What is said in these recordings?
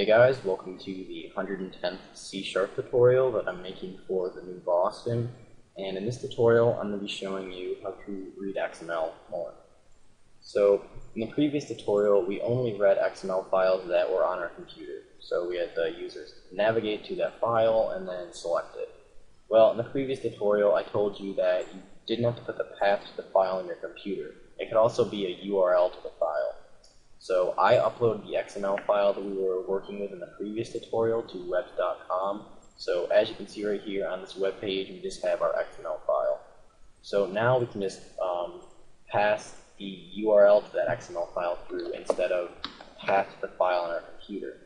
Hey guys, welcome to the 110th C# tutorial that I'm making for the new Boston. And in this tutorial, I'm going to be showing you how to read XML more. So in the previous tutorial, we only read XML files that were on our computer. So we had the users navigate to that file and then select it. Well, in the previous tutorial, I told you that you didn't have to put the path to the file in your computer. It could also be a URL to the file. So I uploaded the XML file that we were working with in the previous tutorial to webs.com. So as you can see right here on this web page, we just have our XML file. So now we can just pass the URL to that XML file through instead of pass the file on our computer.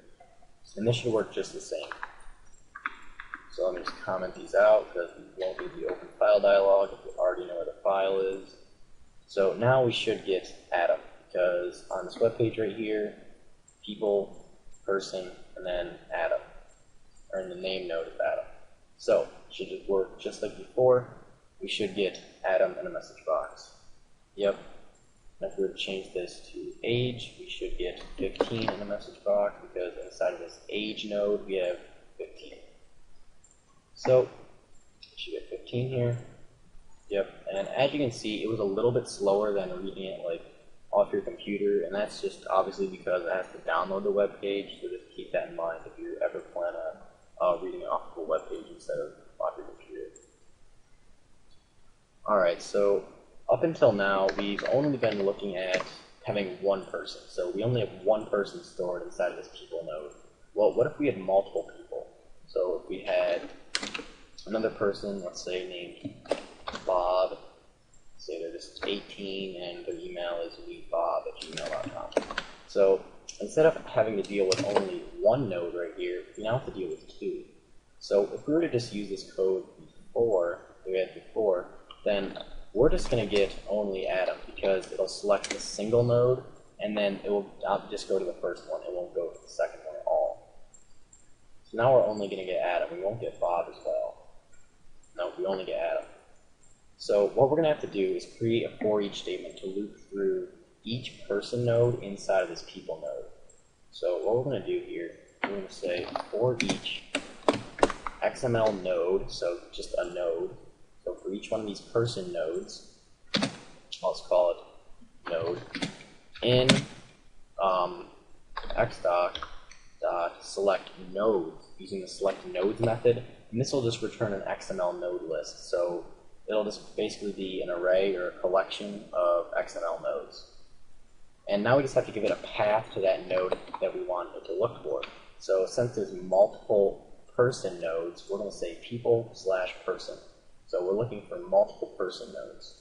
And this should work just the same. So let me just comment these out because we won't need the open file dialog if we already know where the file is. So now we should get Adam. Because on this web page right here, people, person, and then Adam, or in the name node of Adam. So it should just work just like before. We should get Adam in a message box. Yep. And if we were to change this to age, we should get 15 in the message box because inside of this age node we have 15. So we should get 15 here. Yep. And as you can see, it was a little bit slower than reading it like off your computer, and that's just obviously because it has to download the web page, so just keep that in mind if you ever plan on reading it off of a web page instead of off your computer. Alright, so up until now, we've only been looking at having one person, so we only have one person stored inside of this people node. Well, what if we had multiple people? So if we had another person, let's say named Bob, say they're just 18 and their email is weedbob@gmail.com. So instead of having to deal with only one node right here, we now have to deal with two. So if we were to just use this code before, that we had before, then we're just going to get only Adam because it'll select the single node and then it will just go to the first one. It won't go to the second one at all. So now we're only going to get Adam. We won't get Bob as well. No, we only get Adam. So what we're going to have to do is create a for each statement to loop through each person node inside of this people node. So what we're going to do here, we're going to say for each XML node, so just a node. So for each one of these person nodes, I'll just call it node, in xdoc.select nodes using the select nodes method, and this will just return an XML node list. So it'll just basically be an array or a collection of XML nodes. And now we just have to give it a path to that node that we want it to look for. So since there's multiple person nodes, we're going to say people/person. So we're looking for multiple person nodes.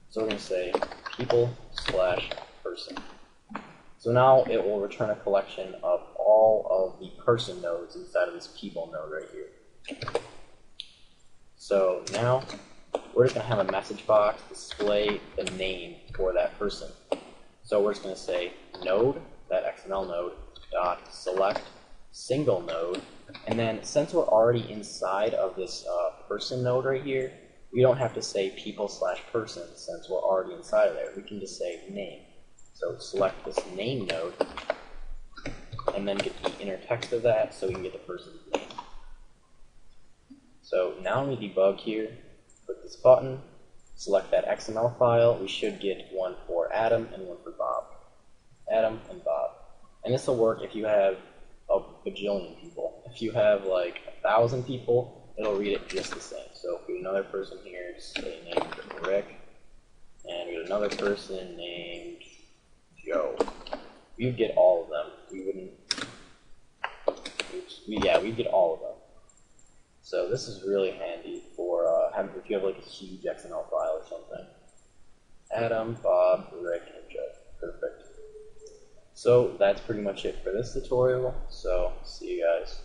So we're going to say people/person. So now it will return a collection of all of the person nodes inside of this people node right here. So now we're just going to have a message box display the name for that person. So we're just going to say node, that XML node, dot select single node, and then since we're already inside of this person node right here, we don't have to say people/person since we're already inside of there. We can just say name. So select this name node, and then get the inner text of that so we can get the person's name. So now when we debug here, click this button, select that XML file, we should get one for Adam and one for Bob. Adam and Bob. And this will work if you have a bajillion people. If you have like 1,000 people, it'll read it just the same. So if we have another person here, say named Rick, and we have another person named Joe, we'd get all of them. We wouldn't, we'd get all of them. So this is really handy for if you have like a huge XML file or something. Adam, Bob, Rick, and Joe. Perfect. So that's pretty much it for this tutorial. So see you guys.